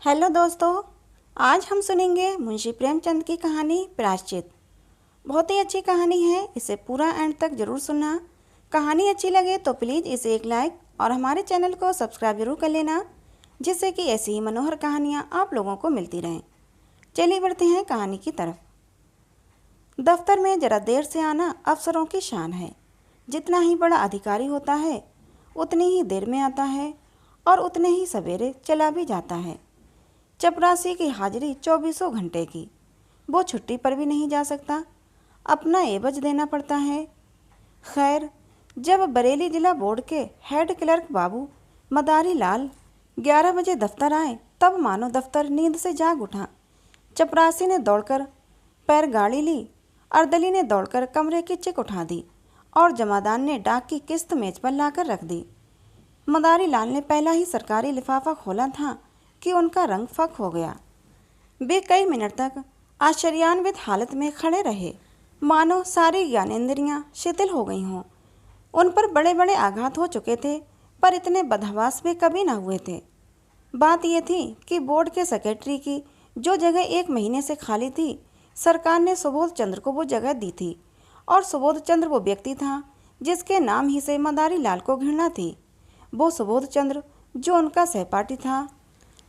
Hello दोस्तों, आज हम सुनेंगे मुंशी प्रेमचंद की कहानी प्रायश्चित। बहुत ही अच्छी कहानी है, इसे पूरा एंड तक जरूर सुनना। कहानी अच्छी लगे तो प्लीज़ इसे एक लाइक और हमारे चैनल को सब्सक्राइब जरूर कर लेना, जिससे कि ऐसी ही मनोहर कहानियाँ आप लोगों को मिलती रहें। चलिए बढ़ते हैं कहानी की तरफ। दफ्तर में ज़रा देर से आना अफसरों की शान है। जितना ही बड़ा अधिकारी होता है उतनी ही देर में आता है और उतने ही सवेरे चला भी जाता है। चपरासी की हाजिरी 24 घंटे की, वो छुट्टी पर भी नहीं जा सकता, अपना एवज देना पड़ता है। खैर, जब बरेली जिला बोर्ड के हेड क्लर्क बाबू मदारी लाल 11 बजे दफ्तर आए, तब मानो दफ्तर नींद से जाग उठा। चपरासी ने दौड़कर पैर गाड़ी ली, अर्दली ने दौड़कर कमरे की चिक उठा दी और जमादान ने डाक की किस्त मेज पर लाकर रख दी। मदारी लाल ने पहला ही सरकारी लिफाफा खोला था कि उनका रंग फक हो गया। वे कई मिनट तक आश्चर्यान्वित हालत में खड़े रहे, मानो सारी ज्ञानेंद्रियां शिथिल हो गई हों। उन पर बड़े बड़े आघात हो चुके थे, पर इतने बदहवास वे कभी न हुए थे। बात यह थी कि बोर्ड के सेक्रेटरी की जो जगह 1 महीने से खाली थी, सरकार ने सुबोध चंद्र को वो जगह दी थी, और सुबोध चंद्र वो व्यक्ति था जिसके नाम ही से मदारी लाल को घृणा थी। वो सुबोध चंद्र जो उनका सहपाठी था,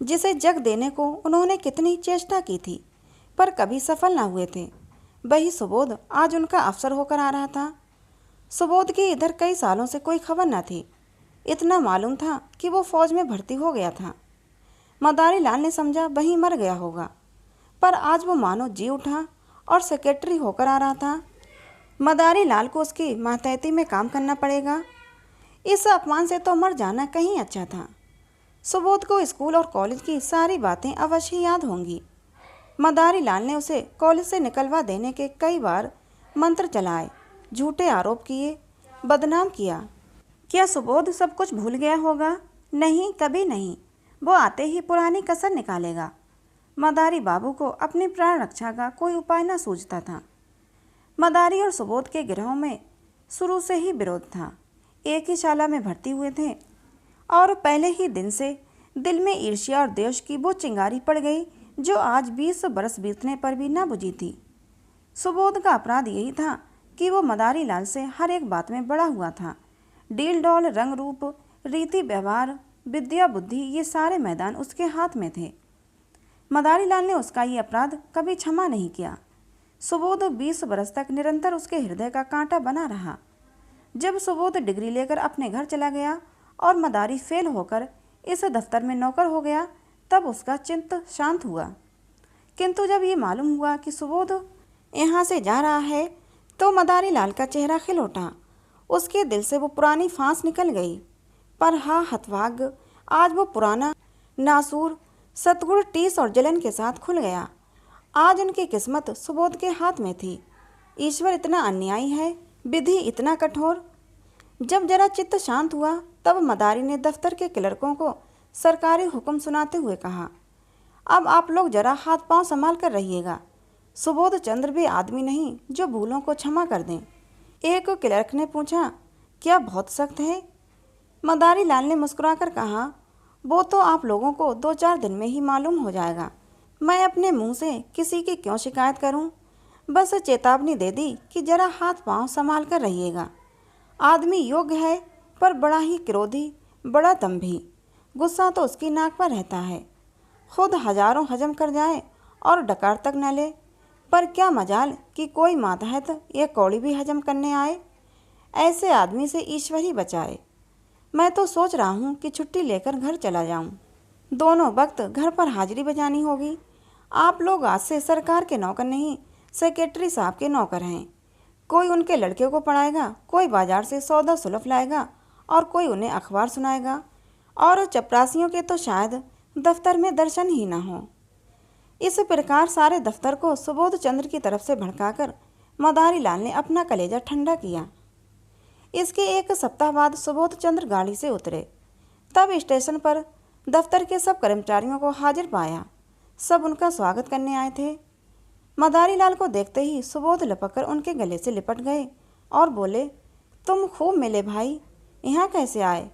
जिसे जग देने को उन्होंने कितनी चेष्टा की थी, पर कभी सफल न हुए थे, वही सुबोध आज उनका अफसर होकर आ रहा था। सुबोध की इधर कई सालों से कोई खबर न थी। इतना मालूम था कि वो फौज में भर्ती हो गया था। मदारी लाल ने समझा वहीं मर गया होगा, पर आज वो मानो जी उठा और सेक्रेटरी होकर आ रहा था। मदारी लाल को उसकी मातहती में काम करना पड़ेगा। इस अपमान से तो मर जाना कहीं अच्छा था। सुबोध को स्कूल और कॉलेज की सारी बातें अवश्य याद होंगी। मदारी लाल ने उसे कॉलेज से निकलवा देने के कई बार मंत्र चलाए, झूठे आरोप किए, बदनाम किया। क्या सुबोध सब कुछ भूल गया होगा? नहीं, कभी नहीं। वो आते ही पुरानी कसर निकालेगा। मदारी बाबू को अपनी प्राण रक्षा का कोई उपाय न सूझता था। मदारी और सुबोध के गिरोह में शुरू से ही विरोध था। एक ही शाला में भर्ती हुए थे और पहले ही दिन से दिल में ईर्ष्या और द्वेष की वो चिंगारी पड़ गई जो आज 20 बरस बीतने पर भी न बुझी थी। सुबोध का अपराध यही था कि वो मदारी लाल से हर एक बात में बड़ा हुआ था। डील डॉल, रंग रूप, रीति व्यवहार, विद्या बुद्धि, ये सारे मैदान उसके हाथ में थे। मदारी लाल ने उसका ये अपराध कभी क्षमा नहीं किया। सुबोध 20 बरस तक निरंतर उसके हृदय का कांटा बना रहा। जब सुबोध डिग्री लेकर अपने घर चला गया और मदारी फेल होकर इस दफ्तर में नौकर हो गया, तब उसका चित्त शांत हुआ। किंतु जब ये मालूम हुआ कि सुबोध यहाँ से जा रहा है, तो मदारी लाल का चेहरा खिल उठा। उसके दिल से वो पुरानी फांस निकल गई। पर हाँ हतभाग्य, आज वो पुराना नासूर सतगुण टीस और जलन के साथ खुल गया। आज उनकी किस्मत सुबोध के हाथ में थी। ईश्वर इतना अन्यायी है, विधि इतना कठोर। जब जरा चित्त शांत हुआ, तब मदारी ने दफ्तर के क्लर्कों को सरकारी हुक्म सुनाते हुए कहा, अब आप लोग जरा हाथ पांव संभाल कर रहिएगा। सुबोध चंद्र भी आदमी नहीं जो भूलों को क्षमा कर दें। एक क्लर्क ने पूछा, क्या बहुत सख्त है? मदारी लाल ने मुस्कुराकर कहा, वो तो आप लोगों को 2-4 दिन में ही मालूम हो जाएगा। मैं अपने मुंह से किसी की क्यों शिकायत करूं? बस चेतावनी दे दी कि जरा हाथ पांव संभाल कर रहिएगा। आदमी योग्य है, पर बड़ा ही क्रोधी, बड़ा दंभी। गुस्सा तो उसकी नाक पर रहता है। खुद हजारों हजम कर जाए और डकार तक न ले, पर क्या मजाल कि कोई मातहत ये कौड़ी भी हजम करने आए। ऐसे आदमी से ईश्वर ही बचाए। मैं तो सोच रहा हूँ कि छुट्टी लेकर घर चला जाऊँ। दोनों वक्त घर पर हाजिरी बजानी होगी। आप लोग आज से सरकार के नौकर नहीं, सेक्रेटरी साहब के नौकर हैं। कोई उनके लड़के को पढ़ाएगा, कोई बाजार से सौदा सुलफ लाएगा और कोई उन्हें अखबार सुनाएगा, और चपरासियों के तो शायद दफ्तर में दर्शन ही ना हो। इस प्रकार सारे दफ्तर को सुबोध चंद्र की तरफ से भड़काकर मदारी लाल ने अपना कलेजा ठंडा किया। इसके 1 सप्ताह बाद सुबोध चंद्र गाड़ी से उतरे। तब स्टेशन पर दफ्तर के सब कर्मचारियों को हाजिर पाया। सब उनका स्वागत करने आए थे। मदारी लाल को देखते ही सुबोध लपककर उनके गले से लिपट गए और बोले, तुम खूब मिले भाई, यहाँ कैसे आए?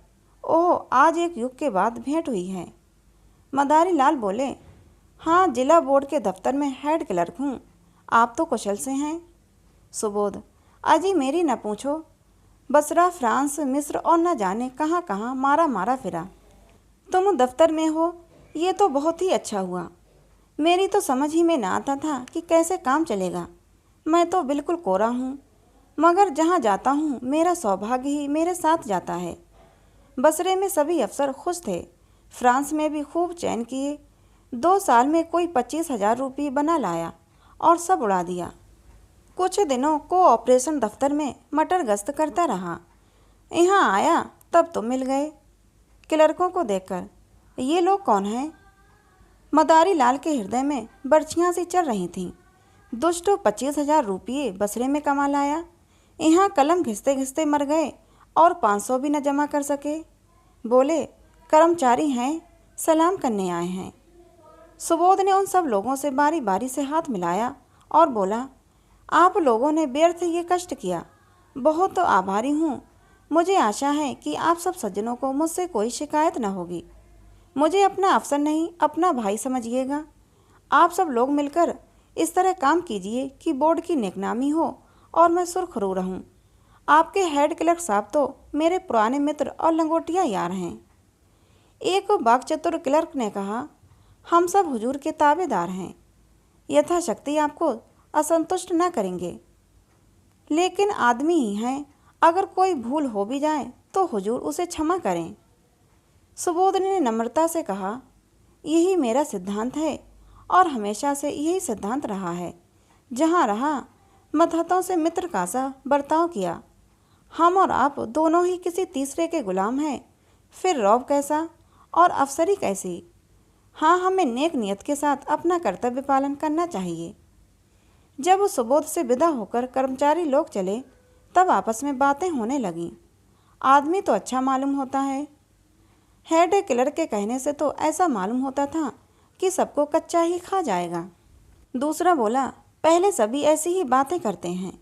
ओह, आज एक युग के बाद भेंट हुई है। मदारी लाल बोले, हाँ, जिला बोर्ड के दफ्तर में हेड क्लर्क हूँ। आप तो कुशल से हैं। सुबोध, अजी मेरी न पूछो, बसरा, फ्रांस, मिस्र और न जाने कहाँ कहाँ मारा मारा फिरा। तुम दफ्तर में हो, ये तो बहुत ही अच्छा हुआ। मेरी तो समझ ही में ना आता था कि कैसे काम चलेगा। मैं तो बिल्कुल कोरा हूँ, मगर जहाँ जाता हूँ मेरा सौभाग्य ही मेरे साथ जाता है। बसरे में सभी अफसर खुश थे, फ्रांस में भी खूब चैन किए। 2 साल में कोई 25,000 रुपये बना लाया और सब उड़ा दिया। कुछ दिनों को ऑपरेशन दफ्तर में मटर गश्त करता रहा। यहाँ आया तब तो मिल गए। क्लर्कों को देखकर, ये लोग कौन हैं? मदारी लाल के हृदय में बर्छियाँ सी चल रही थीं। दुष्ट 25,000 रुपये बसरे में कमा लाया, यहाँ कलम घिसते घिसते मर गए और 500 भी न जमा कर सके। बोले, कर्मचारी हैं, सलाम करने आए हैं। सुबोध ने उन सब लोगों से बारी बारी से हाथ मिलाया और बोला, आप लोगों ने व्यर्थ ये कष्ट किया, बहुत तो आभारी हूँ। मुझे आशा है कि आप सब सज्जनों को मुझसे कोई शिकायत न होगी। मुझे अपना अफसर नहीं, अपना भाई समझिएगा। आप सब लोग मिलकर इस तरह काम कीजिए कि बोर्ड की नेकनामी हो और मैं सुरखरू रहूं। आपके हेड क्लर्क साहब तो मेरे पुराने मित्र और लंगोटिया यार हैं। एक वाक्चतुर क्लर्क ने कहा, हम सब हुजूर के ताबेदार हैं, यथाशक्ति आपको असंतुष्ट न करेंगे, लेकिन आदमी ही हैं, अगर कोई भूल हो भी जाए तो हुजूर उसे क्षमा करें। सुबोध ने नम्रता से कहा, यही मेरा सिद्धांत है और हमेशा से यही सिद्धांत रहा है। जहाँ रहा मदहतों से मित्र का सा बर्ताव किया। हम और आप दोनों ही किसी तीसरे के गुलाम हैं, फिर रौब कैसा और अफसरी कैसी। हाँ, हमें नेक नियत के साथ अपना कर्तव्य पालन करना चाहिए। जब वो सुबोध से विदा होकर कर्मचारी लोग चले तब आपस में बातें होने लगीं। आदमी तो अच्छा मालूम होता है। हेड क्लर्क के कहने से तो ऐसा मालूम होता था कि सबको कच्चा ही खा जाएगा। दूसरा बोला, पहले सभी ऐसी ही बातें करते हैं,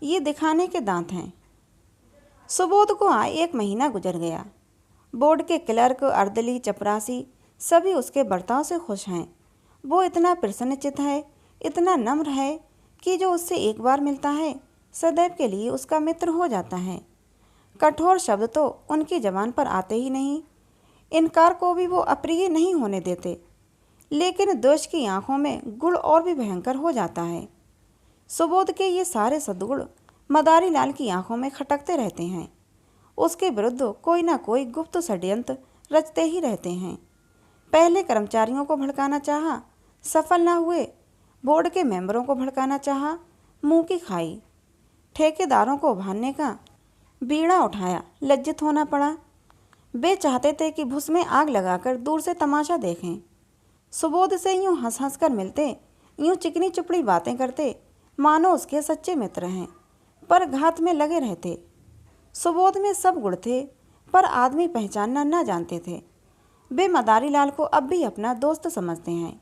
ये दिखाने के दांत हैं। सुबोध को 1 महीना गुजर गया। बोर्ड के क्लर्क, अर्दली, चपरासी सभी उसके बर्ताव से खुश हैं। वो इतना प्रसन्नचित्त है, इतना नम्र है कि जो उससे एक बार मिलता है सदैव के लिए उसका मित्र हो जाता है। कठोर शब्द तो उनकी जबान पर आते ही नहीं, इनकार को भी वो अप्रिय नहीं होने देते, लेकिन दोष की आंखों में गुण और भी भयंकर हो जाता है। सुबोध के ये सारे सद्गुण मदारी लाल की आंखों में खटकते रहते हैं। उसके विरुद्ध कोई ना कोई गुप्त षड्यंत्र रचते ही रहते हैं। पहले कर्मचारियों को भड़काना चाहा, सफल ना हुए। बोर्ड के मेंबरों को भड़काना चाहा, मुंह की खाई। ठेकेदारों को उभारने का बीड़ा उठाया, लज्जित होना पड़ा। वे चाहते थे कि भुस में आग लगाकर दूर से तमाशा देखें। सुबोध से यूं हंस हंस कर मिलते, यूं चिकनी चुपड़ी बातें करते मानो उसके सच्चे मित्र हैं, पर घात में लगे रहते। सुबोध में सब गुण थे, पर आदमी पहचानना न जानते थे। वे मदारी लाल को अब भी अपना दोस्त समझते हैं।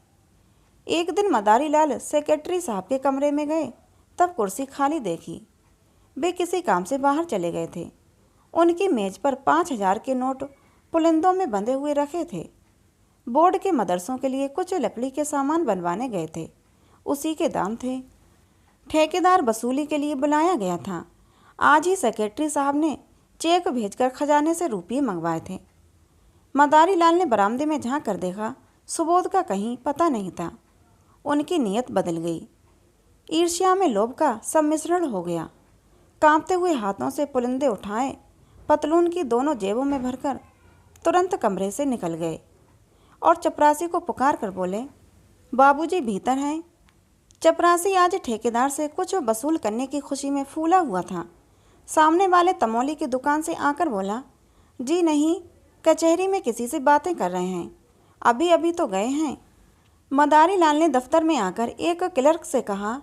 एक दिन मदारी लाल सेक्रेटरी साहब के कमरे में गए, तब कुर्सी खाली देखी। वे किसी काम से बाहर चले गए थे। उनकी मेज पर 5,000 के नोट पुलिंदों में बंधे हुए रखे थे। बोर्ड के मदरसों के लिए कुछ लकड़ी के सामान बनवाने गए थे, उसी के दाम थे। ठेकेदार वसूली के लिए बुलाया गया था। आज ही सेक्रेटरी साहब ने चेक भेजकर खजाने से रुपये मंगवाए थे। मदारी लाल ने बरामदे में झांक कर देखा, सुबोध का कहीं पता नहीं था। उनकी नीयत बदल गई। ईर्ष्या में लोभ का सम्मिश्रण हो गया। कांपते हुए हाथों से पुलिंदे उठाए, पतलून की दोनों जेबों में भरकर तुरंत कमरे से निकल गए और चपरासी को पुकार कर बोले, बाबूजी भीतर हैं। चपरासी आज ठेकेदार से कुछ वसूल करने की खुशी में फूला हुआ था। सामने वाले तमोली की दुकान से आकर बोला, जी नहीं, कचहरी में किसी से बातें कर रहे हैं, अभी अभी तो गए हैं। मदारी लाल ने दफ्तर में आकर एक क्लर्क से कहा,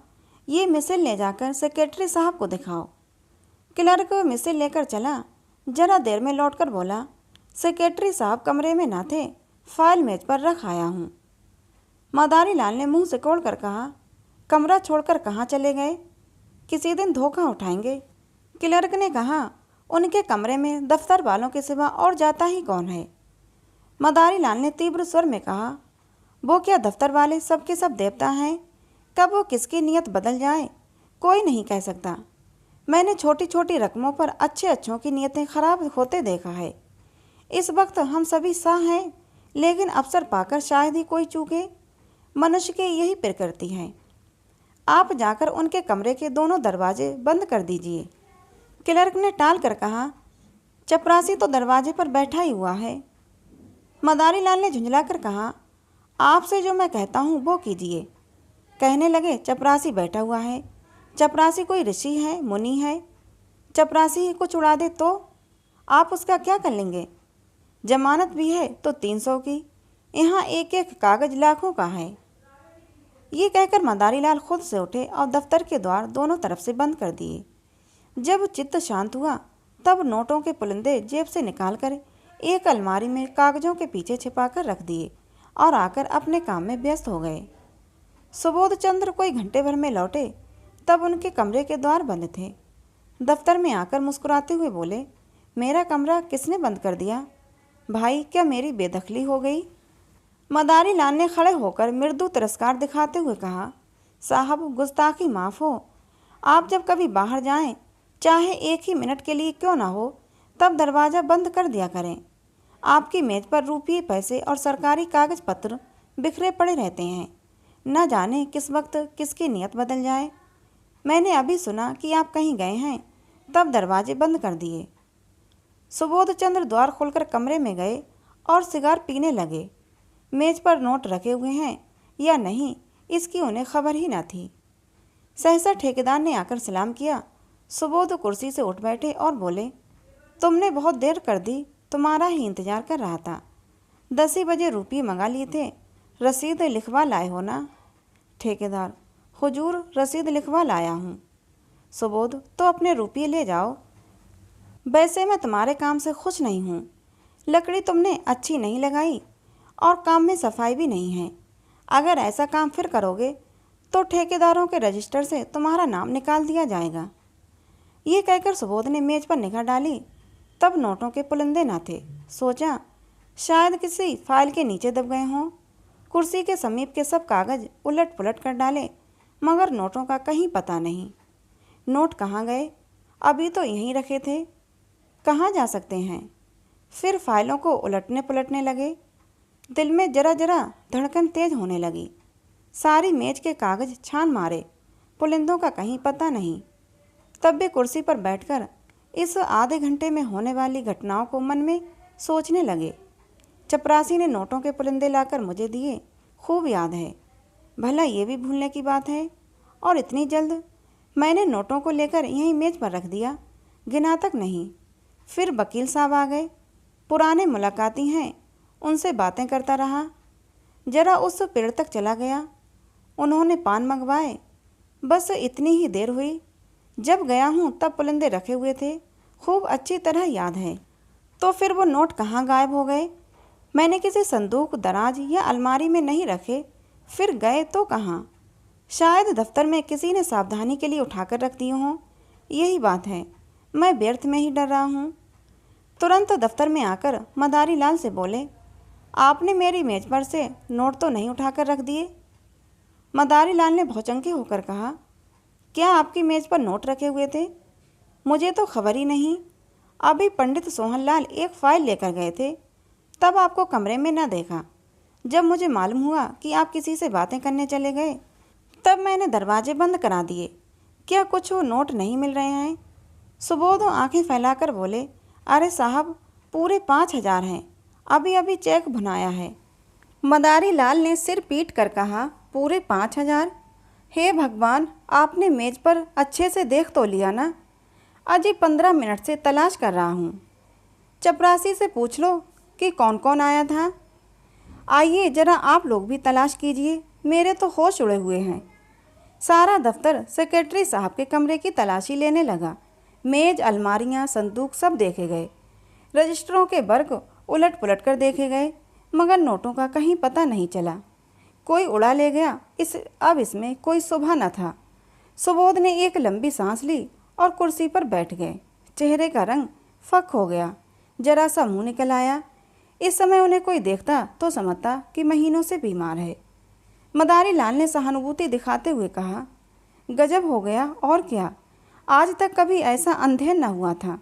ये मिसिल ले जाकर सेक्रेटरी साहब को दिखाओ। क्लर्क मिसिल लेकर चला। जरा देर में लौटकर बोला, सेक्रेटरी साहब कमरे में ना थे, फाइल मेज पर रख आया हूँ। मदारी लाल ने मुंह सिकोड़ कर कहा, कमरा छोड़कर कहाँ चले गए? किसी दिन धोखा उठाएंगे। क्लर्क ने कहा, उनके कमरे में दफ्तर वालों के सिवा और जाता ही कौन है? मदारी लाल ने तीव्र स्वर में कहा, वो क्या दफ्तर वाले सबके सब देवता हैं? कब वो किसकी नीयत बदल जाए कोई नहीं कह सकता। मैंने छोटी छोटी रकमों पर अच्छे अच्छों की नीयतें खराब होते देखा है। इस वक्त हम सभी सा हैं, लेकिन अवसर पाकर शायद ही कोई चूके। मनुष्य की यही प्रकृति है। आप जाकर उनके कमरे के दोनों दरवाजे बंद कर दीजिए। क्लर्क ने टाल कर कहा, चपरासी तो दरवाजे पर बैठा ही हुआ है। मदारी लाल ने झुंझलाकर कहा, आपसे जो मैं कहता हूँ वो कीजिए। कहने लगे, चपरासी बैठा हुआ है। चपरासी कोई ऋषि है, मुनि है? चपरासी ही कुछ उड़ा दे तो आप उसका क्या कर लेंगे? जमानत भी है तो 300 की। यहाँ एक एक कागज लाखों का है। ये कहकर मदारी लाल खुद से उठे और दफ्तर के द्वार दोनों तरफ से बंद कर दिए। जब चित्त शांत हुआ तब नोटों के पुलिंदे जेब से निकालकर एक अलमारी में कागजों के पीछे छिपाकर रख दिए और आकर अपने काम में व्यस्त हो गए। सुबोध चंद्र कोई घंटे भर में लौटे तब उनके कमरे के द्वार बंद थे। दफ्तर में आकर मुस्कुराते हुए बोले, मेरा कमरा किसने बंद कर दिया? भाई, क्या मेरी बेदखली हो गई? मदारी लाल ने खड़े होकर मृदु तिरस्कार दिखाते हुए कहा, साहब, गुस्ताखी माफ़ हो। आप जब कभी बाहर जाएं, चाहे एक ही मिनट के लिए क्यों ना हो, तब दरवाज़ा बंद कर दिया करें। आपकी मेज पर रुपये, पैसे और सरकारी कागज पत्र बिखरे पड़े रहते हैं। न जाने किस वक्त किसकी नीयत बदल जाए। मैंने अभी सुना कि आप कहीं गए हैं, तब दरवाजे बंद कर दिए। सुबोध चंद्र द्वार खोलकर कमरे में गए और सिगार पीने लगे। मेज पर नोट रखे हुए हैं या नहीं, इसकी उन्हें खबर ही न थी। सहसा ठेकेदार ने आकर सलाम किया। सुबोध कुर्सी से उठ बैठे और बोले, तुमने बहुत देर कर दी, तुम्हारा ही इंतजार कर रहा था। 10 ही बजे रुपये मंगा लिए थे, रसीद लिखवा लाए हो ना? ठेकेदार, हुजूर, रसीद लिखवा लाया हूँ। सुबोध, तो अपने रुपये ले जाओ। वैसे मैं तुम्हारे काम से खुश नहीं हूँ। लकड़ी तुमने अच्छी नहीं लगाई और काम में सफाई भी नहीं है। अगर ऐसा काम फिर करोगे तो ठेकेदारों के रजिस्टर से तुम्हारा नाम निकाल दिया जाएगा। ये कहकर सुबोध ने मेज पर निगाह डाली, तब नोटों के पुलिंदे न थे। सोचा, शायद किसी फाइल के नीचे दब गए हों। कुर्सी के समीप के सब कागज उलट पुलट कर डाले, मगर नोटों का कहीं पता नहीं। नोट कहाँ गए? अभी तो यहीं रखे थे। कहाँ जा सकते हैं? फिर फाइलों को उलटने पुलटने लगे। दिल में जरा जरा धड़कन तेज होने लगी। सारी मेज के कागज छान मारे, पुलिंदों का कहीं पता नहीं। तब भी कुर्सी पर बैठकर इस आधे घंटे में होने वाली घटनाओं को मन में सोचने लगे। चपरासी ने नोटों के पुलिंदे लाकर मुझे दिए, खूब याद है। भला ये भी भूलने की बात है? और इतनी जल्द? मैंने नोटों को लेकर यहीं मेज पर रख दिया, गिना तक नहीं। फिर वकील साहब आ गए। पुराने मुलाकाती हैं, उनसे बातें करता रहा। जरा उस पेड़ तक चला गया, उन्होंने पान मंगवाए। बस इतनी ही देर हुई। जब गया हूँ तब पुलिंदे रखे हुए थे, खूब अच्छी तरह याद है। तो फिर वो नोट कहाँ गायब हो गए? मैंने किसी संदूक, दराज या अलमारी में नहीं रखे, फिर गए तो कहाँ? शायद दफ्तर में किसी ने सावधानी के लिए उठाकर रख दिए हों। यही बात है, मैं व्यर्थ में ही डर रहा हूँ। तुरंत दफ्तर में आकर मदारी लाल से बोले, आपने मेरी मेज पर से नोट तो नहीं उठाकर रख दिए? मदारी लाल ने भौचंके होकर कहा, क्या आपकी मेज पर नोट रखे हुए थे? मुझे तो खबर ही नहीं। अभी पंडित सोहनलाल एक फाइल लेकर गए थे, तब आपको कमरे में न देखा। जब मुझे मालूम हुआ कि आप किसी से बातें करने चले गए, तब मैंने दरवाजे बंद करा दिए। क्या कुछ वो नोट नहीं मिल रहे हैं? सुबोध आंखें फैलाकर बोले, अरे साहब, पूरे 5,000 हैं। अभी अभी चेक भुनाया है। मदारी लाल ने सिर पीट कर कहा, पूरे 5,000? हे भगवान, आपने मेज पर अच्छे से देख तो लिया ना? अजी 15 मिनट से तलाश कर रहा हूँ। चपरासी से पूछ लो कि कौन कौन आया था। आइए जरा आप लोग भी तलाश कीजिए, मेरे तो होश उड़े हुए हैं। सारा दफ्तर सेक्रेटरी साहब के कमरे की तलाशी लेने लगा। मेज, अलमारियाँ, संदूक सब देखे गए। रजिस्टरों के वर्क उलट पुलट कर देखे गए, मगर नोटों का कहीं पता नहीं चला। कोई उड़ा ले गया। अब इसमें कोई शुबा न था। सुबोध ने एक लंबी सांस ली और कुर्सी पर बैठ गए। चेहरे का रंग फक हो गया, जरा सा मुंह निकल आया। इस समय उन्हें कोई देखता तो समझता कि महीनों से बीमार है। मदारी लाल ने सहानुभूति दिखाते हुए कहा, गजब हो गया और क्या, आज तक कभी ऐसा अंधेर न हुआ था।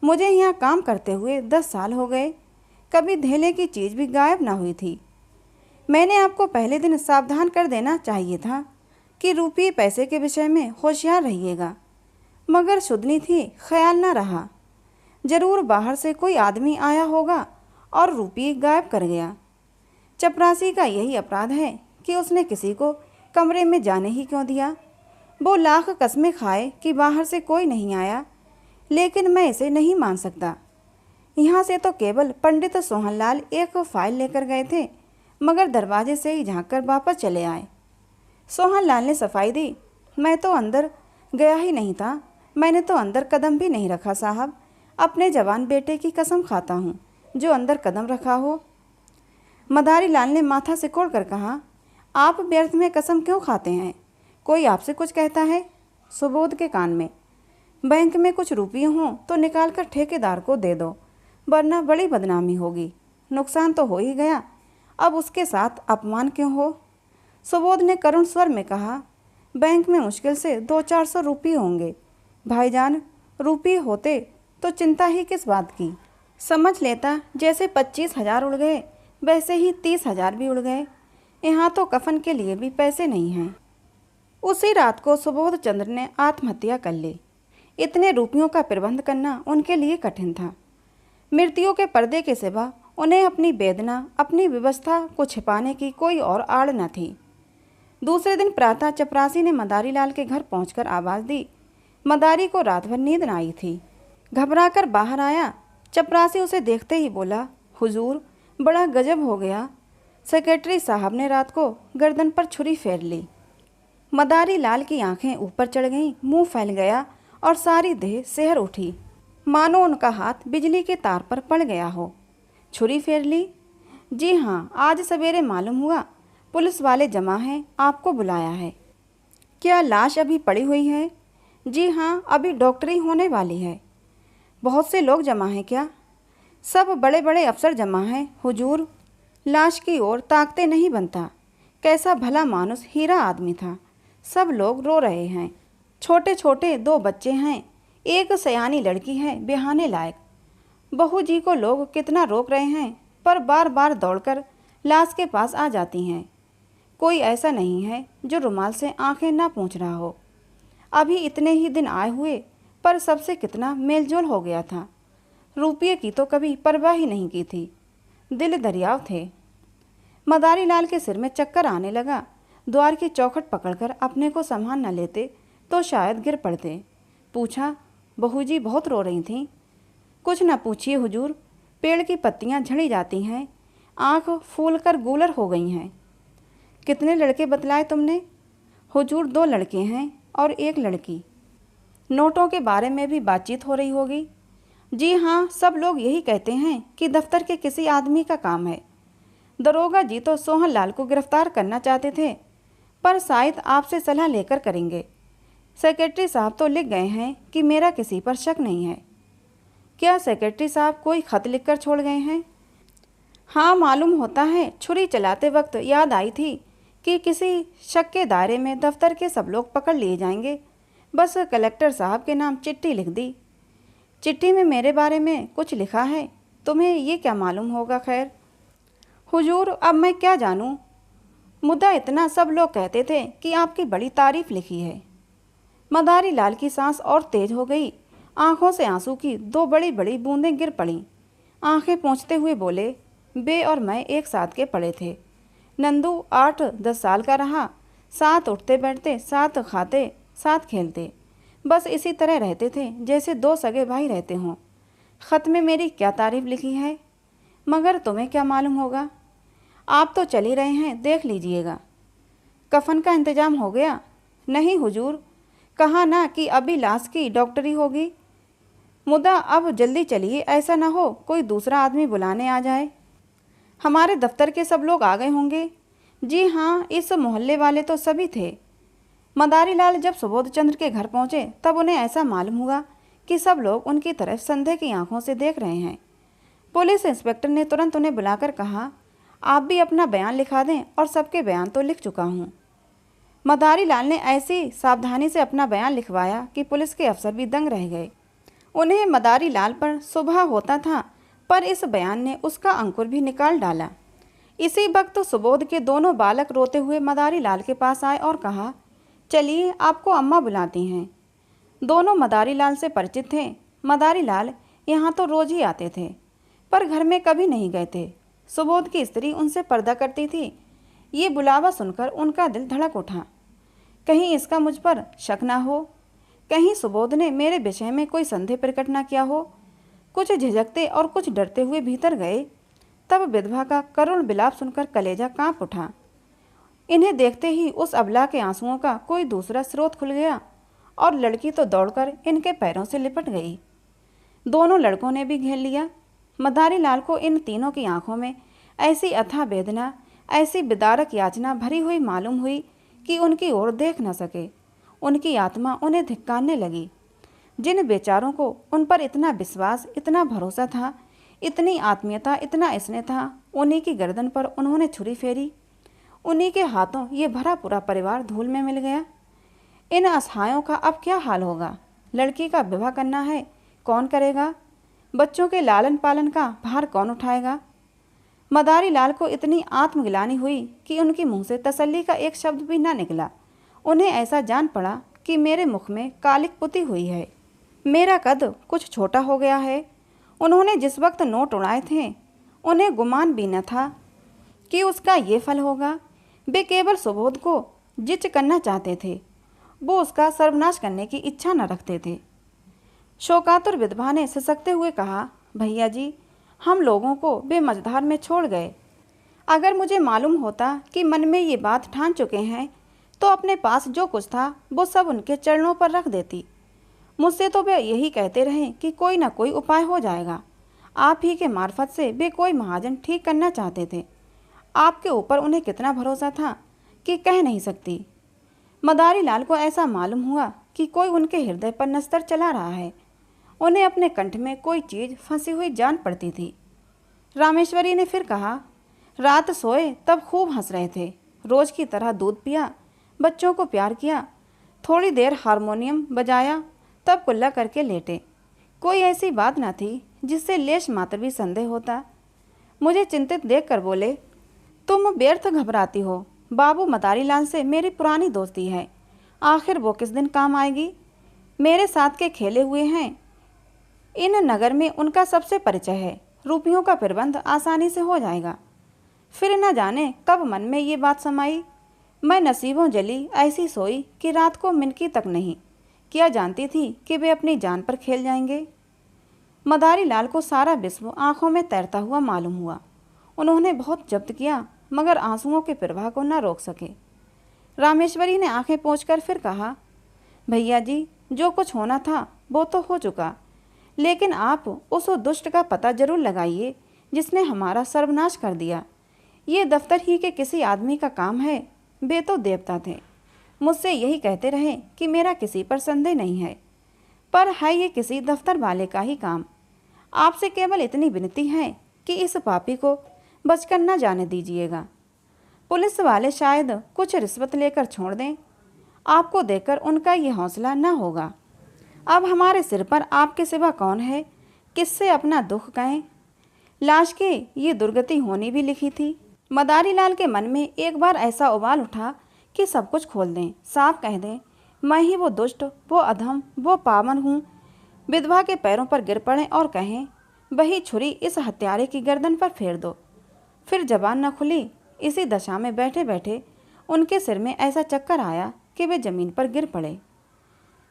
मुझे यहाँ काम करते हुए 10 साल हो गए, कभी धेले की चीज़ भी गायब ना हुई थी। मैंने आपको पहले दिन सावधान कर देना चाहिए था कि रुपये पैसे के विषय में होशियार रहिएगा, मगर सुधनी थी, ख्याल न रहा। जरूर बाहर से कोई आदमी आया होगा और रुपये गायब कर गया। चपरासी का यही अपराध है कि उसने किसी को कमरे में जाने ही क्यों दिया। वो लाख कस्में खाए कि बाहर से कोई नहीं आया, लेकिन मैं इसे नहीं मान सकता। यहाँ से तो केवल पंडित सोहनलाल एक फाइल लेकर गए थे, मगर दरवाजे से ही झाँक कर वापस चले आए। सोहनलाल ने सफाई दी, मैं तो अंदर गया ही नहीं था, मैंने तो अंदर कदम भी नहीं रखा साहब। अपने जवान बेटे की कसम खाता हूँ जो अंदर कदम रखा हो। मदारी लाल ने माथा सिकोड़ कर कहा, आप व्यर्थ में कसम क्यों खाते हैं? कोई आपसे कुछ कहता है? सुबोध के कान में, बैंक में कुछ रुपये हों तो निकाल कर ठेकेदार को दे दो, वरना बड़ी बदनामी होगी। नुकसान तो हो ही गया, अब उसके साथ अपमान क्यों हो? सुबोध ने करुण स्वर में कहा, बैंक में मुश्किल से 200-400 रुपये होंगे भाईजान। रुपये होते तो चिंता ही किस बात की। समझ लेता जैसे 25,000 उड़ गए वैसे ही 30,000 भी उड़ गए। यहाँ तो कफन के लिए भी पैसे नहीं हैं। उसी रात को सुबोध चंद्र ने आत्महत्या कर ली। इतने रुपयों का प्रबंध करना उनके लिए कठिन था। मृत्यु के पर्दे के सिवा उन्हें अपनी वेदना, अपनी व्यवस्था को छिपाने की कोई और आड़ न थी। दूसरे दिन प्रातः चपरासी ने मदारी लाल के घर पहुंचकर आवाज़ दी। मदारी को रात भर नींद न आई थी। घबराकर बाहर आया। चपरासी उसे देखते ही बोला, हुजूर, बड़ा गजब हो गया। सेक्रेटरी साहब ने रात को गर्दन पर छुरी फेर ली। मदारी लाल की आंखें ऊपर चढ़ गईं, मुंह फैल गया और सारी देह सिहर उठी, मानो उनका हाथ बिजली के तार पर पड़ गया हो। छुरी फेर ली? जी हाँ, आज सवेरे मालूम हुआ, पुलिस वाले जमा हैं, आपको बुलाया है। क्या लाश अभी पड़ी हुई है? जी हाँ, अभी डॉक्टरी होने वाली है। बहुत से लोग जमा हैं क्या? सब बड़े बड़े अफसर जमा हैं हुजूर। लाश की ओर ताकते नहीं बनता। कैसा भला मानुस, हीरा आदमी था। सब लोग रो रहे हैं। छोटे छोटे 2 बच्चे हैं, एक सयानी लड़की है बिहाने लायक। बहू जी को लोग कितना रोक रहे हैं, पर बार बार दौड़कर लाश के पास आ जाती हैं। कोई ऐसा नहीं है जो रुमाल से आंखें ना पोंछ रहा हो। अभी इतने ही दिन आए हुए, पर सबसे कितना मेलजोल हो गया था। रुपये की तो कभी परवाह ही नहीं की थी। दिल दरियाव थे। मदारी लाल के सिर में चक्कर आने लगा। द्वार की चौखट पकड़कर अपने को संभाल न लेते तो शायद गिर पड़ते। पूछा, बहू जी बहुत रो रही थीं? कुछ न पूछिए हुजूर, पेड़ की पत्तियां झड़ी जाती हैं, आँख फूल कर गूलर हो गई हैं। कितने लड़के बतलाए तुमने? हुजूर 2 लड़के हैं और 1 लड़की। नोटों के बारे में भी बातचीत हो रही होगी। जी हाँ, सब लोग यही कहते हैं कि दफ्तर के किसी आदमी का काम है। दरोगा जी तो सोहनलाल को गिरफ्तार करना चाहते थे, पर शायद आपसे सलाह लेकर करेंगे। सेक्रेटरी साहब तो लिख गए हैं कि मेरा किसी पर शक नहीं है। क्या सेक्रेटरी साहब कोई खत लिखकर छोड़ गए हैं? हाँ, मालूम होता है। छुरी चलाते वक्त याद आई थी कि किसी शक के दायरे में दफ्तर के सब लोग पकड़ लिए जाएंगे। बस कलेक्टर साहब के नाम चिट्ठी लिख दी। चिट्ठी में मेरे बारे में कुछ लिखा है, तुम्हें ये क्या मालूम होगा? खैर हुजूर, अब मैं क्या जानूं। मुद्दा इतना सब लोग कहते थे कि आपकी बड़ी तारीफ लिखी है। मदारी लाल की सांस और तेज हो गई। आंखों से आंसू की 2 बड़ी बड़ी बूंदें गिर पड़ीं। आंखें पोंछते हुए बोले, बे और मैं एक साथ के पड़े थे। नंदू 8-10 साल का रहा, साथ उठते बैठते, साथ खाते, साथ खेलते, बस इसी तरह रहते थे जैसे 2 सगे भाई रहते हों। ख़त में मेरी क्या तारीफ लिखी है, मगर तुम्हें क्या मालूम होगा। आप तो चल ही रहे हैं, देख लीजिएगा। कफन का इंतजाम हो गया? नहीं हुजूर, कहा ना कि अभी लाश की डॉक्टरी होगी। मुद्दा अब जल्दी चलिए, ऐसा ना हो कोई दूसरा आदमी बुलाने आ जाए। हमारे दफ्तर के सब लोग आ गए होंगे? जी हाँ, इस मोहल्ले वाले तो सभी थे। मदारी लाल जब सुबोध चंद्र के घर पहुँचे तब उन्हें ऐसा मालूम हुआ कि सब लोग उनकी तरफ संदेह की आंखों से देख रहे हैं। पुलिस इंस्पेक्टर ने तुरंत उन्हें बुलाकर कहा, आप भी अपना बयान लिखा दें और सबके बयान तो लिख चुका हूँ। मदारी लाल ने ऐसी सावधानी से अपना बयान लिखवाया कि पुलिस के अफसर भी दंग रह गए। उन्हें मदारी लाल पर सुबह होता था, पर इस बयान ने उसका अंकुर भी निकाल डाला। इसी वक्त सुबोध के दोनों बालक रोते हुए मदारी लाल के पास आए और कहा, चलिए आपको अम्मा बुलाती हैं। दोनों मदारी लाल से परिचित थे। मदारी लाल यहाँ तो रोज ही आते थे, पर घर में कभी नहीं गए थे। सुबोध की स्त्री उनसे पर्दा करती थी। ये बुलावा सुनकर उनका दिल धड़क उठा। कहीं इसका मुझ पर शक ना हो, कहीं सुबोध ने मेरे विषय में कोई संदेह प्रकट ना किया हो। कुछ झिझकते और कुछ डरते हुए भीतर गए। तब विधवा का करुण विलाप सुनकर कलेजा कांप उठा। इन्हें देखते ही उस अबला के आंसुओं का कोई दूसरा स्रोत खुल गया और लड़की तो दौड़कर इनके पैरों से लिपट गई। दोनों लड़कों ने भी घेर लिया। मदारी लाल को इन तीनों की आंखों में ऐसी अथाह वेदना, ऐसी विदारक याचना भरी हुई मालूम हुई कि उनकी ओर देख न सके। उनकी आत्मा उन्हें धिक्कारने लगी। जिन बेचारों को उन पर इतना विश्वास, इतना भरोसा था, इतनी आत्मीयता, इतना स्नेह था, उन्हीं की गर्दन पर उन्होंने छुरी फेरी। उन्हीं के हाथों ये भरा पूरा परिवार धूल में मिल गया। इन असहायों का अब क्या हाल होगा? लड़की का विवाह करना है, कौन करेगा? बच्चों के लालन पालन का भार कौन उठाएगा? मदारी लाल को इतनी आत्मग्लानि हुई कि उनके मुंह से तसल्ली का एक शब्द भी ना निकला। उन्हें ऐसा जान पड़ा कि मेरे मुख में कालिक पुती हुई है, मेरा कद कुछ छोटा हो गया है। उन्होंने जिस वक्त नोट उड़ाए थे, उन्हें गुमान भी न था कि उसका ये फल होगा। वे केवल सुबोध को जिच करना चाहते थे, वो उसका सर्वनाश करने की इच्छा न रखते थे। शोकातुर विधवा ने सिसकते हुए कहा, भैया जी, हम लोगों को वे मझधार में छोड़ गए। अगर मुझे मालूम होता कि मन में ये बात ठान चुके हैं, तो अपने पास जो कुछ था वो सब उनके चरणों पर रख देती। मुझसे तो वे यही कहते रहे कि कोई ना कोई उपाय हो जाएगा। आप ही के मार्फत से वे कोई महाजन ठीक करना चाहते थे। आपके ऊपर उन्हें कितना भरोसा था कि कह नहीं सकती। मदारी लाल को ऐसा मालूम हुआ कि कोई उनके हृदय पर नस्तर चला रहा है। उन्हें अपने कंठ में कोई चीज़ फंसी हुई जान पड़ती थी। रामेश्वरी ने फिर कहा, रात सोए तब खूब हंस रहे थे, रोज़ की तरह दूध पिया, बच्चों को प्यार किया, थोड़ी देर हारमोनियम बजाया, तब कुल्ला करके लेटे। कोई ऐसी बात न थी जिससे लेश मात्र भी संदेह होता। मुझे चिंतित देखकर बोले, तुम व्यर्थ घबराती हो। बाबू मदारी लाल से मेरी पुरानी दोस्ती है, आखिर वो किस दिन काम आएगी? मेरे साथ के खेले हुए हैं। इन नगर में उनका सबसे परिचय है, रुपयों का प्रबंध आसानी से हो जाएगा। फिर न जाने कब मन में ये बात समाई। मैं नसीबों जली ऐसी सोई कि रात को मिनकी तक नहीं। क्या जानती थी कि वे अपनी जान पर खेल जाएंगे। मदारी लाल को सारा विश्व आंखों में तैरता हुआ मालूम हुआ। उन्होंने बहुत जब्त किया, मगर आंसुओं के प्रवाह को न रोक सके। रामेश्वरी ने आंखें पोंछकर फिर कहा, भैया जी, जो कुछ होना था वो तो हो चुका, लेकिन आप उस दुष्ट का पता जरूर लगाइए जिसने हमारा सर्वनाश कर दिया। ये दफ्तर ही के किसी आदमी का काम है। वे तो देवता थे, मुझसे यही कहते रहे कि मेरा किसी पर संदेह नहीं है, पर है ये किसी दफ्तर वाले का ही काम। आपसे केवल इतनी विनती है कि इस पापी को बचकर न जाने दीजिएगा। पुलिस वाले शायद कुछ रिश्वत लेकर छोड़ दें, आपको देखकर उनका ये हौसला न होगा। अब हमारे सिर पर आपके सिवा कौन है, किससे अपना दुख कहें? लाश की ये दुर्गति होनी भी लिखी थी। मदारी लाल के मन में एक बार ऐसा उबाल उठा कि सब कुछ खोल दें, साफ कह दें, मैं ही वो दुष्ट, वो अधम, वो पावन हूँ। विधवा के पैरों पर गिर पड़ें और कहें, वही छुरी इस हत्यारे की गर्दन पर फेर दो। फिर जबान न खुली। इसी दशा में बैठे बैठे उनके सिर में ऐसा चक्कर आया कि वे जमीन पर गिर पड़े।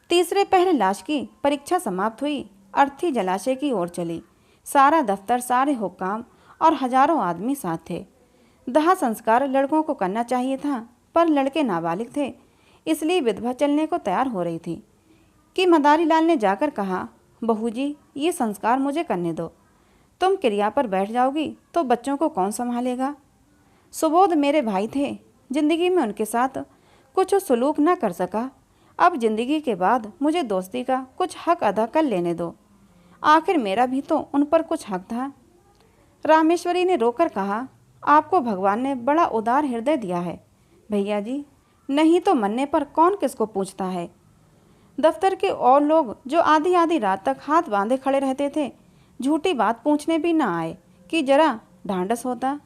तीसरे पहर लाश की परीक्षा समाप्त हुई। अर्थी जलाशय की ओर चली। सारा दफ्तर, सारे हुक्काम और हजारों आदमी साथ थे। दाह संस्कार लड़कों को करना चाहिए था, पर लड़के नाबालिग थे, इसलिए विधवा चलने को तैयार हो रही थी कि मदारी लाल ने जाकर कहा, बहू जी, ये संस्कार मुझे करने दो। तुम क्रिया पर बैठ जाओगी तो बच्चों को कौन संभालेगा? सुबोध मेरे भाई थे, जिंदगी में उनके साथ कुछ सलूक न कर सका। अब जिंदगी के बाद मुझे दोस्ती का कुछ हक अदा कर लेने दो। आखिर मेरा भी तो उन पर कुछ हक था। रामेश्वरी ने रोकर कहा, आपको भगवान ने बड़ा उदार हृदय दिया है भैया जी, नहीं तो मरने पर कौन किसको पूछता है। दफ्तर के और लोग जो आधी आधी रात तक हाथ बांधे खड़े रहते थे, झूठी बात पूछने भी ना आए कि जरा ढांढस होता।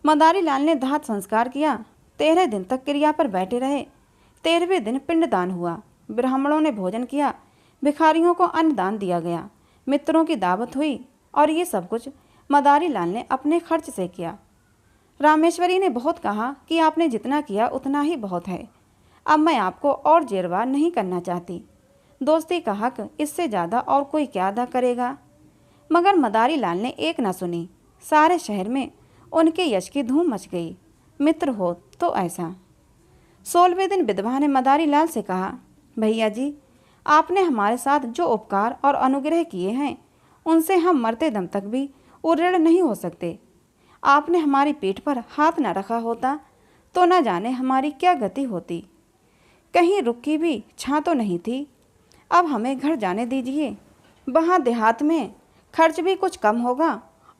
मदारी लाल ने दाह संस्कार किया। 13 दिन तक क्रिया पर बैठे रहे। 13वें दिन पिंडदान हुआ। ब्राह्मणों ने भोजन किया, भिखारियों को अन्नदान दिया गया, मित्रों की दावत हुई और ये सब कुछ मदारी लाल ने अपने खर्च से किया। रामेश्वरी ने बहुत कहा कि आपने जितना किया उतना ही बहुत है, अब मैं आपको और जेरवार नहीं करना चाहती। दोस्ती का हक इससे ज़्यादा और कोई क्या अदा करेगा। मगर मदारी लाल ने एक ना सुनी। सारे शहर में उनके यश की धूम मच गई। मित्र हो तो ऐसा। 16वें दिन विधवा ने मदारी लाल से कहा, भैया जी, आपने हमारे साथ जो उपकार और अनुग्रह किए हैं उनसे हम मरते दम तक भी उऋण नहीं हो सकते। आपने हमारी पीठ पर हाथ न रखा होता तो न जाने हमारी क्या गति होती। कहीं रुक की भी छां तो नहीं थी। अब हमें घर जाने दीजिए। वहाँ देहात में खर्च भी कुछ कम होगा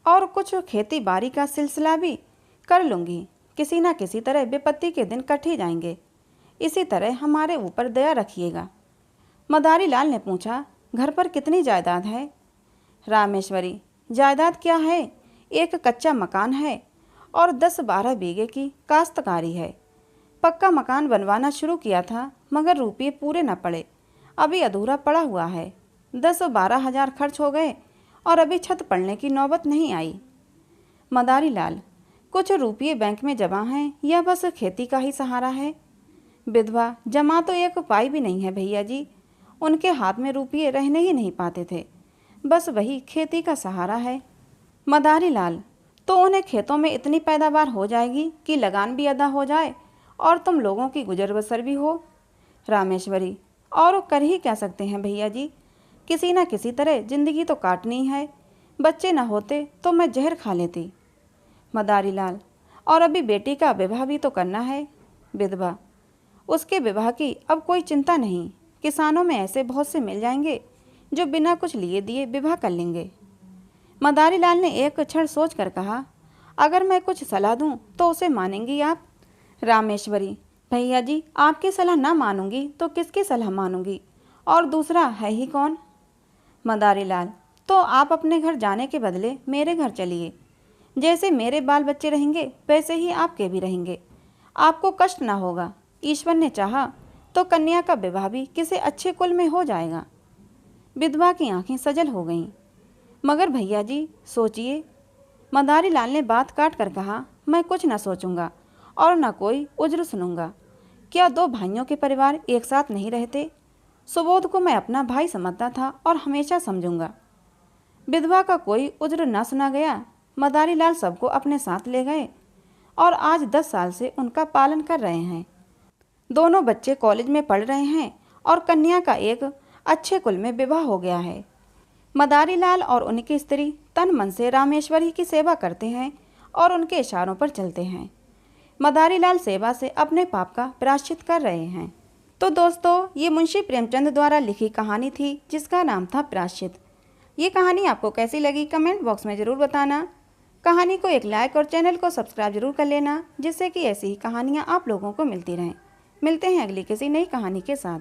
और कुछ खेती बाड़ी का सिलसिला भी कर लूँगी। किसी न किसी तरह विपत्ति के दिन कट ही जाएंगे। इसी तरह हमारे ऊपर दया रखिएगा। मदारी लाल ने पूछा, घर पर कितनी जायदाद है। रामेश्वरी, जायदाद क्या है, एक कच्चा मकान है और 10-12 बीघे की काश्तकारी है। पक्का मकान बनवाना शुरू किया था मगर रुपये पूरे न पड़े, अभी अधूरा पड़ा हुआ है। 10-12 हज़ार खर्च हो गए और अभी छत पड़ने की नौबत नहीं आई। मदारी लाल, कुछ रुपये बैंक में जमा हैं या बस खेती का ही सहारा है। विधवा, जमा तो एक पाई भी नहीं है भैया जी, उनके हाथ में रुपये रहने ही नहीं पाते थे, बस वही खेती का सहारा है। मदारी लाल, तो उन्हें खेतों में इतनी पैदावार हो जाएगी कि लगान भी अदा हो जाए और तुम लोगों की गुजर बसर भी हो। रामेश्वरी, और कर ही क्या सकते हैं भैया जी, किसी न किसी तरह जिंदगी तो काटनी है। बच्चे न होते तो मैं जहर खा लेती। मदारी लाल, और अभी बेटी का विवाह भी तो करना है। विधवा, उसके विवाह की अब कोई चिंता नहीं, किसानों में ऐसे बहुत से मिल जाएंगे जो बिना कुछ लिए दिए विवाह कर लेंगे। मदारी लाल ने एक क्षण सोच कर कहा, अगर मैं कुछ सलाह दूं तो उसे मानेंगी आप। रामेश्वरी, भैया जी, आपकी सलाह ना मानूंगी तो किसकी सलाह मानूंगी, और दूसरा है ही कौन। मदारी लाल, तो आप अपने घर जाने के बदले मेरे घर चलिए। जैसे मेरे बाल बच्चे रहेंगे वैसे ही आपके भी रहेंगे। आपको कष्ट ना होगा। ईश्वर ने चाहा तो कन्या का विवाह भी किसी अच्छे कुल में हो जाएगा। विधवा की आंखें सजल हो गईं। मगर भैया जी सोचिए। मदारी लाल ने बात काट कर कहा, मैं कुछ न सोचूंगा और न कोई उज्र सुनूंगा। क्या 2 भाइयों के परिवार एक साथ नहीं रहते। सुबोध को मैं अपना भाई समझता था और हमेशा समझूंगा। विधवा का कोई उज्र न सुना गया। मदारी लाल सबको अपने साथ ले गए और आज 10 साल से उनका पालन कर रहे हैं। दोनों बच्चे कॉलेज में पढ़ रहे हैं और कन्या का एक अच्छे कुल में विवाह हो गया है। मदारी लाल और उनकी स्त्री तन मन से रामेश्वरी की सेवा करते हैं और उनके इशारों पर चलते हैं। मदारी लाल सेवा से अपने पाप का प्रायश्चित कर रहे हैं। तो दोस्तों, ये मुंशी प्रेमचंद द्वारा लिखी कहानी थी जिसका नाम था प्रायश्चित। ये कहानी आपको कैसी लगी कमेंट बॉक्स में ज़रूर बताना। कहानी को एक लाइक और चैनल को सब्सक्राइब जरूर कर लेना, जिससे कि ऐसी ही कहानियाँ आप लोगों को मिलती रहें। मिलते हैं अगली किसी नई कहानी के साथ।